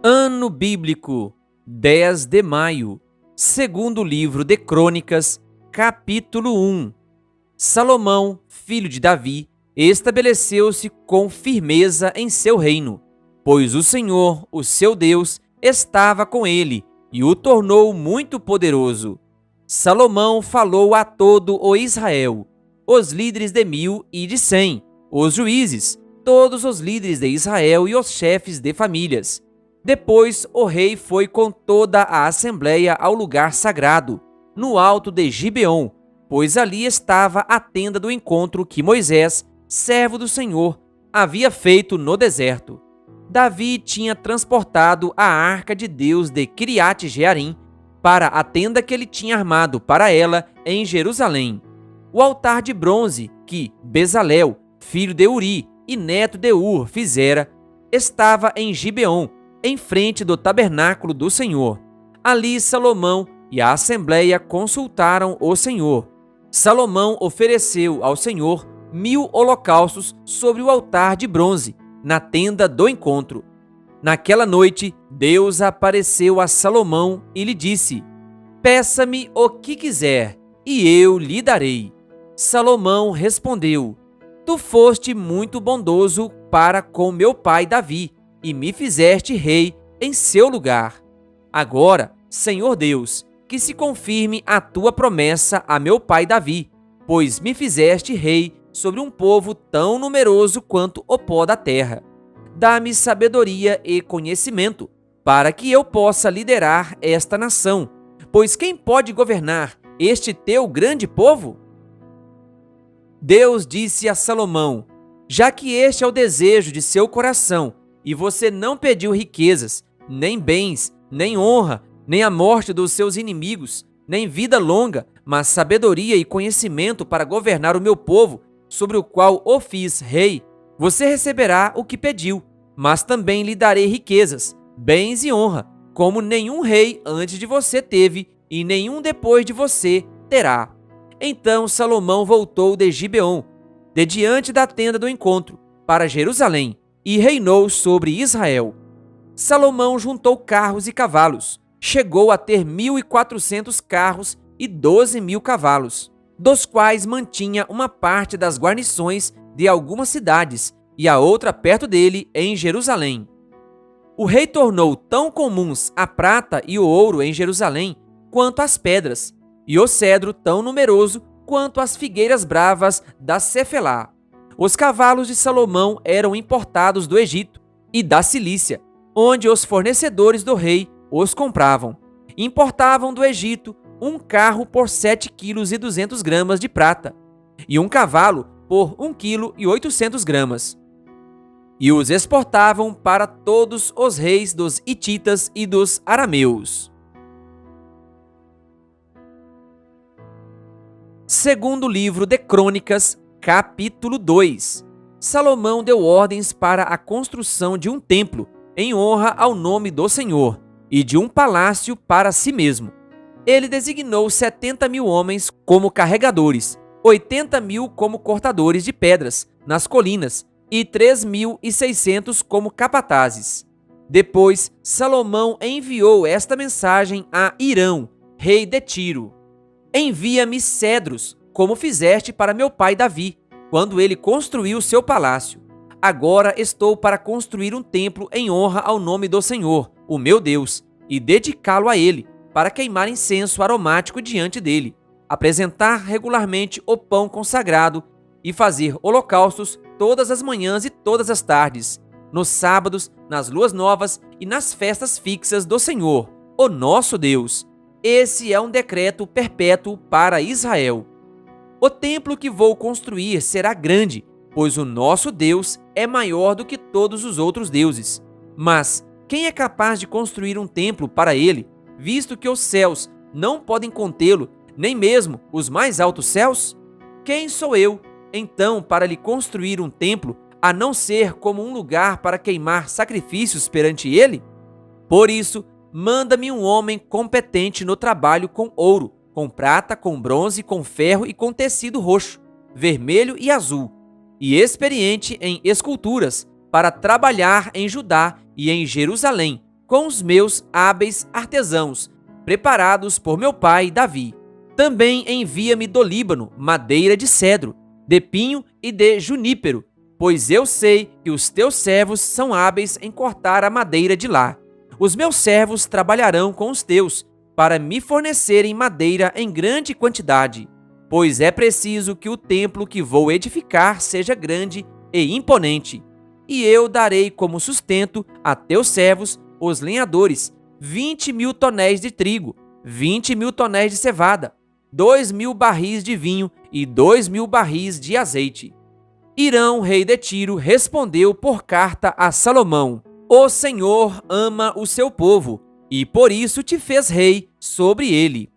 Ano bíblico, 10 de maio, segundo livro de Crônicas, capítulo 1. Salomão, filho de Davi, estabeleceu-se com firmeza em seu reino, pois o Senhor, o seu Deus, estava com ele e o tornou muito poderoso. Salomão falou a todo o Israel, os líderes de 1000 e de 100, os juízes, todos os líderes de Israel e os chefes de famílias. Depois o rei foi com toda a assembleia ao lugar sagrado, no alto de Gibeon, pois ali estava a tenda do encontro que Moisés, servo do Senhor, havia feito no deserto. Davi tinha transportado a arca de Deus de Kiriat Jearim para a tenda que ele tinha armado para ela em Jerusalém. O altar de bronze que Bezalel, filho de Uri e neto de Ur, fizera, estava em Gibeon, em frente do tabernáculo do Senhor. Ali Salomão e a assembleia consultaram o Senhor. Salomão ofereceu ao Senhor 1000 holocaustos sobre o altar de bronze, na tenda do encontro. Naquela noite, Deus apareceu a Salomão e lhe disse: "Peça-me o que quiser, e eu lhe darei." Salomão respondeu: "Tu foste muito bondoso para com meu pai Davi, e me fizeste rei em seu lugar. Agora, Senhor Deus, que se confirme a tua promessa a meu pai Davi, pois me fizeste rei sobre um povo tão numeroso quanto o pó da terra. Dá-me sabedoria e conhecimento, para que eu possa liderar esta nação, pois quem pode governar este teu grande povo?" Deus disse a Salomão: "Já que este é o desejo de seu coração, e você não pediu riquezas, nem bens, nem honra, nem a morte dos seus inimigos, nem vida longa, mas sabedoria e conhecimento para governar o meu povo, sobre o qual o fiz rei, você receberá o que pediu, mas também lhe darei riquezas, bens e honra, como nenhum rei antes de você teve e nenhum depois de você terá." Então Salomão voltou de Gibeon, de diante da tenda do encontro, para Jerusalém, e reinou sobre Israel. Salomão juntou carros e cavalos, chegou a ter 1400 carros e 12.000 cavalos, dos quais mantinha uma parte das guarnições de algumas cidades e a outra perto dele em Jerusalém. O rei tornou tão comuns a prata e o ouro em Jerusalém quanto as pedras, e o cedro tão numeroso quanto as figueiras bravas da Cefelá. Os cavalos de Salomão eram importados do Egito e da Cilícia, onde os fornecedores do rei os compravam. Importavam do Egito um carro por 7,2 kg de prata e um cavalo por 1,8 kg. E os exportavam para todos os reis dos hititas e dos arameus. Segundo livro de Crônicas, capítulo 2. Salomão deu ordens para a construção de um templo em honra ao nome do Senhor e de um palácio para si mesmo. Ele designou 70.000 homens como carregadores, 80.000 como cortadores de pedras nas colinas e 3.600 como capatazes. Depois, Salomão enviou esta mensagem a Hirão, rei de Tiro: "Envia-me cedros, como fizeste para meu pai Davi, quando ele construiu seu palácio. Agora estou para construir um templo em honra ao nome do Senhor, o meu Deus, e dedicá-lo a ele, para queimar incenso aromático diante dele, apresentar regularmente o pão consagrado e fazer holocaustos todas as manhãs e todas as tardes, nos sábados, nas luas novas e nas festas fixas do Senhor, o nosso Deus. Esse é um decreto perpétuo para Israel. O templo que vou construir será grande, pois o nosso Deus é maior do que todos os outros deuses. Mas quem é capaz de construir um templo para ele, visto que os céus não podem contê-lo, nem mesmo os mais altos céus? Quem sou eu, então, para lhe construir um templo, a não ser como um lugar para queimar sacrifícios perante ele? Por isso, manda-me um homem competente no trabalho com ouro, com prata, com bronze, com ferro e com tecido roxo, vermelho e azul, e experiente em esculturas, para trabalhar em Judá e em Jerusalém, com os meus hábeis artesãos, preparados por meu pai Davi. Também envia-me do Líbano madeira de cedro, de pinho e de junípero, pois eu sei que os teus servos são hábeis em cortar a madeira de lá. Os meus servos trabalharão com os teus, para me fornecerem madeira em grande quantidade, pois é preciso que o templo que vou edificar seja grande e imponente. E eu darei como sustento a teus servos, os lenhadores, 20.000 tonéis de trigo, 20.000 tonéis de cevada, 2.000 barris de vinho e 2.000 barris de azeite. Irão, rei de Tiro, respondeu por carta a Salomão: O Senhor ama o seu povo, e por isso te fez rei sobre ele.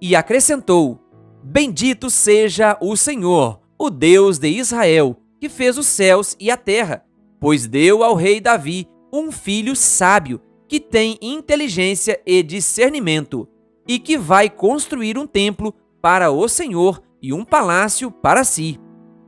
E acrescentou: Bendito seja o Senhor, o Deus de Israel, que fez os céus e a terra, pois deu ao rei Davi um filho sábio, que tem inteligência e discernimento, e que vai construir um templo para o Senhor e um palácio para si.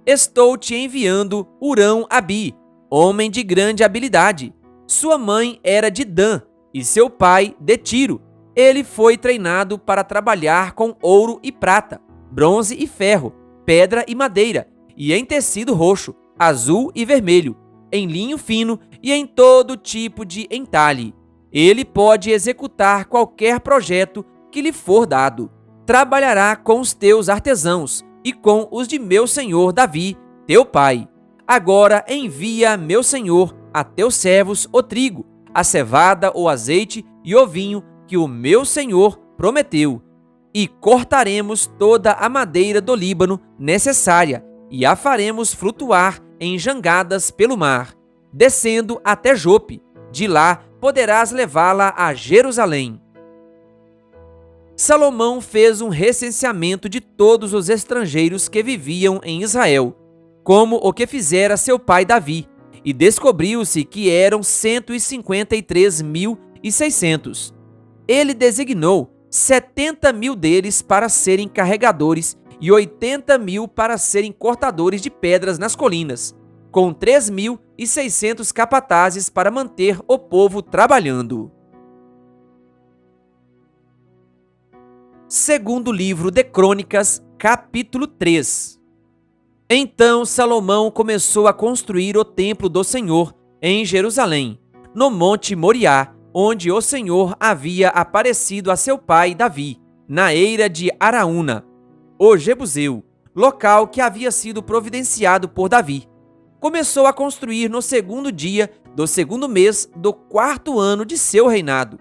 Estou te enviando Hurão-Abi, homem de grande habilidade. Sua mãe era de Dan e seu pai de Tiro. Ele foi treinado para trabalhar com ouro e prata, bronze e ferro, pedra e madeira, e em tecido roxo, azul e vermelho, em linho fino e em todo tipo de entalhe. Ele pode executar qualquer projeto que lhe for dado. Trabalhará com os teus artesãos e com os de meu senhor Davi, teu pai. Agora envia, meu senhor, a teus servos o trigo, a cevada, o azeite e o vinho que o meu senhor prometeu. E cortaremos toda a madeira do Líbano necessária e a faremos flutuar em jangadas pelo mar, descendo até Jope. De lá poderás levá-la a Jerusalém. Salomão fez um recenseamento de todos os estrangeiros que viviam em Israel, como o que fizera seu pai Davi, e descobriu-se que eram 153.600. Ele designou 70.000 deles para serem carregadores e 80.000 para serem cortadores de pedras nas colinas, com 3.600 capatazes para manter o povo trabalhando. Segundo livro de Crônicas, capítulo 3. Então Salomão começou a construir o templo do Senhor em Jerusalém, no monte Moriá, onde o Senhor havia aparecido a seu pai Davi, na eira de Araúna, o Jebuseu, local que havia sido providenciado por Davi. Começou a construir no segundo dia do segundo mês do 4º ano de seu reinado.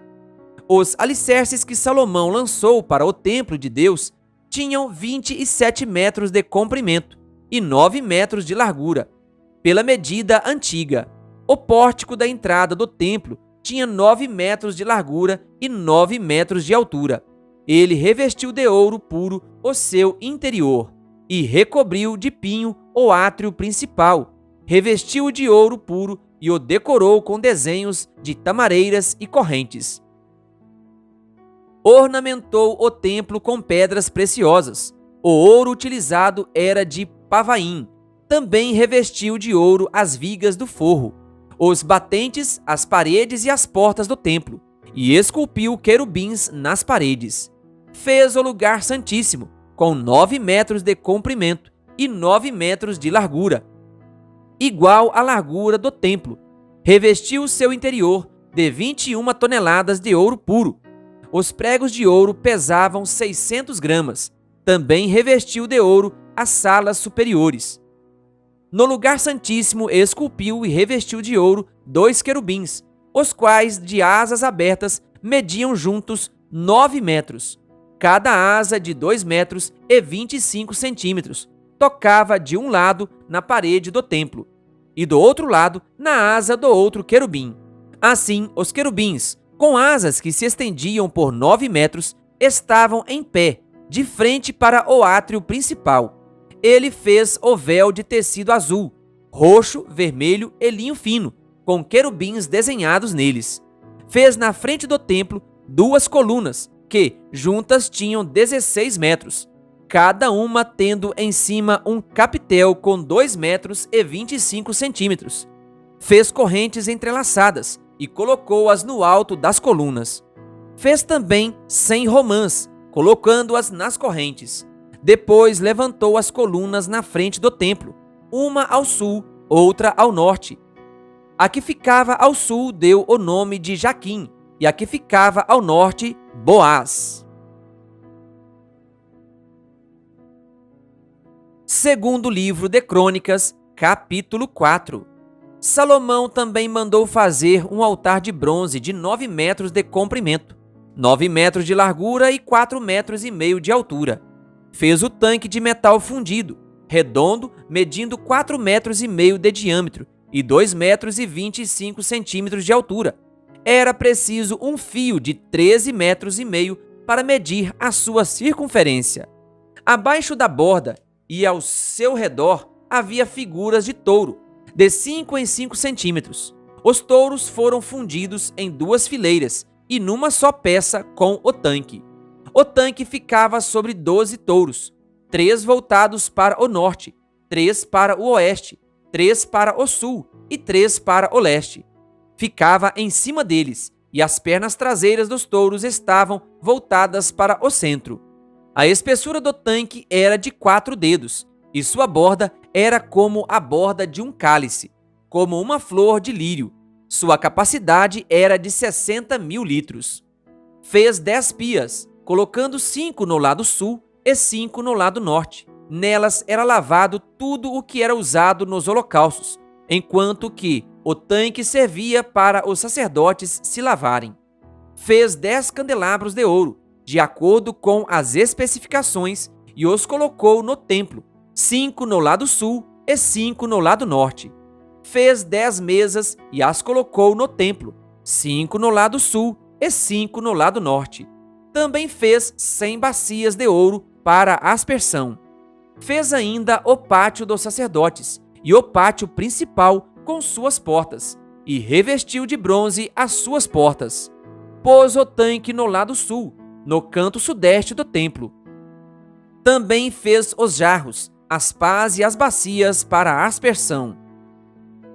Os alicerces que Salomão lançou para o templo de Deus tinham 27 metros de comprimento e 9 metros de largura, pela medida antiga. O pórtico da entrada do templo tinha 9 metros de largura e 9 metros de altura. Ele revestiu de ouro puro o seu interior e recobriu de pinho o átrio principal. Revestiu-o de ouro puro e o decorou com desenhos de tamareiras e correntes. Ornamentou o templo com pedras preciosas. O ouro utilizado era de Pavaim. Também revestiu de ouro as vigas do forro, os batentes, as paredes e as portas do templo, e esculpiu querubins nas paredes. Fez o lugar santíssimo, com 9 metros de comprimento e 9 metros de largura, igual à largura do templo. Revestiu o seu interior de 21 toneladas de ouro puro. Os pregos de ouro pesavam 600 gramas. Também revestiu de ouro as salas superiores. No lugar santíssimo esculpiu e revestiu de ouro 2 querubins, os quais, de asas abertas, mediam juntos 9 metros. Cada asa de 2 metros e 25 centímetros. Tocava de um lado na parede do templo e do outro lado na asa do outro querubim. Assim, os querubins, com asas que se estendiam por 9 metros, estavam em pé, de frente para o átrio principal. Ele fez o véu de tecido azul, roxo, vermelho e linho fino, com querubins desenhados neles. Fez na frente do templo 2 colunas, que, juntas, tinham 16 metros, cada uma tendo em cima um capitel com 2 metros e 25 centímetros. Fez correntes entrelaçadas, e colocou-as no alto das colunas. Fez também 100 romãs, colocando-as nas correntes. Depois levantou as colunas na frente do templo, uma ao sul, outra ao norte. A que ficava ao sul deu o nome de Jaquim, e a que ficava ao norte, Boaz. Segundo livro de Crônicas, capítulo 4. Salomão também mandou fazer um altar de bronze de 9 metros de comprimento, 9 metros de largura e 4,5 metros de altura. Fez o tanque de metal fundido, redondo, medindo 4,5 metros de diâmetro e 2,25 metros de altura. Era preciso um fio de 13,5 metros para medir a sua circunferência. Abaixo da borda e ao seu redor havia figuras de touro, de 5 em 5 centímetros. Os touros foram fundidos em 2 fileiras e numa só peça com o tanque. O tanque ficava sobre 12 touros, 3 voltados para o norte, 3 para o oeste, 3 para o sul e 3 para o leste. Ficava em cima deles, e as pernas traseiras dos touros estavam voltadas para o centro. A espessura do tanque era de 4 dedos, e sua borda era como a borda de um cálice, como uma flor de lírio. Sua capacidade era de 60.000 litros. Fez 10 pias, colocando 5 no lado sul e 5 no lado norte. Nelas era lavado tudo o que era usado nos holocaustos, enquanto que o tanque servia para os sacerdotes se lavarem. Fez 10 candelabros de ouro, de acordo com as especificações, e os colocou no templo, 5 no lado sul e 5 no lado norte. Fez 10 mesas e as colocou no templo, 5 no lado sul e 5 no lado norte. Também fez 100 bacias de ouro para aspersão. Fez ainda o pátio dos sacerdotes e o pátio principal com suas portas, e revestiu de bronze as suas portas. Pôs o tanque no lado sul, no canto sudeste do templo. Também fez os jarros, as pás e as bacias para a aspersão.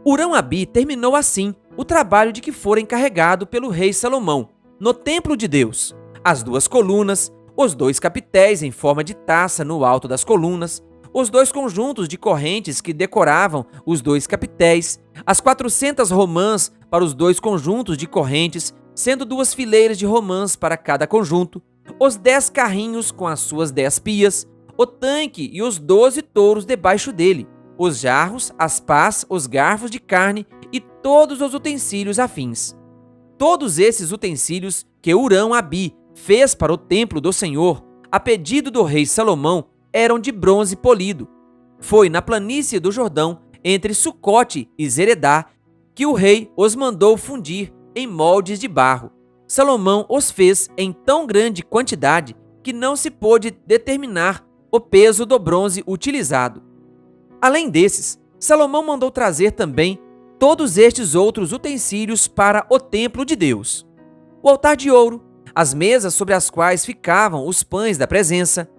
Hurão-Abi terminou assim o trabalho de que fora encarregado pelo rei Salomão, no templo de Deus: as 2 colunas, os 2 capitéis em forma de taça no alto das colunas, os 2 conjuntos de correntes que decoravam os 2 capitéis, as 400 romãs para os 2 conjuntos de correntes, sendo 2 fileiras de romãs para cada conjunto, os 10 carrinhos com as suas 10 pias, o tanque e os 12 touros debaixo dele, os jarros, as pás, os garfos de carne e todos os utensílios afins. Todos esses utensílios que Hurão-Abi fez para o templo do Senhor, a pedido do rei Salomão, eram de bronze polido. Foi na planície do Jordão, entre Sucote e Zeredá, que o rei os mandou fundir em moldes de barro. Salomão os fez em tão grande quantidade que não se pôde determinar o peso do bronze utilizado. Além desses, Salomão mandou trazer também todos estes outros utensílios para o templo de Deus: o altar de ouro, as mesas sobre as quais ficavam os pães da presença,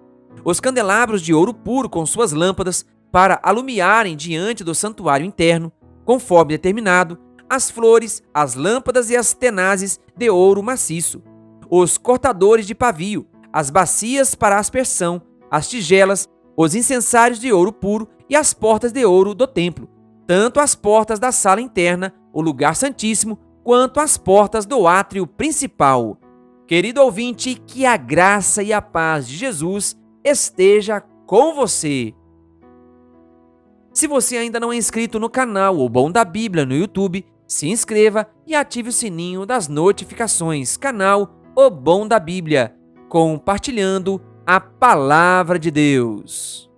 os candelabros de ouro puro com suas lâmpadas para alumiarem diante do santuário interno, conforme determinado, as flores, as lâmpadas e as tenazes de ouro maciço, os cortadores de pavio, as bacias para aspersão, as tigelas, os incensários de ouro puro e as portas de ouro do templo, tanto as portas da sala interna, o lugar santíssimo, quanto as portas do átrio principal. Querido ouvinte, que a graça e a paz de Jesus esteja com você. Se você ainda não é inscrito no canal O Bom da Bíblia no YouTube, se inscreva e ative o sininho das notificações. Canal O Bom da Bíblia, compartilhando a Palavra de Deus.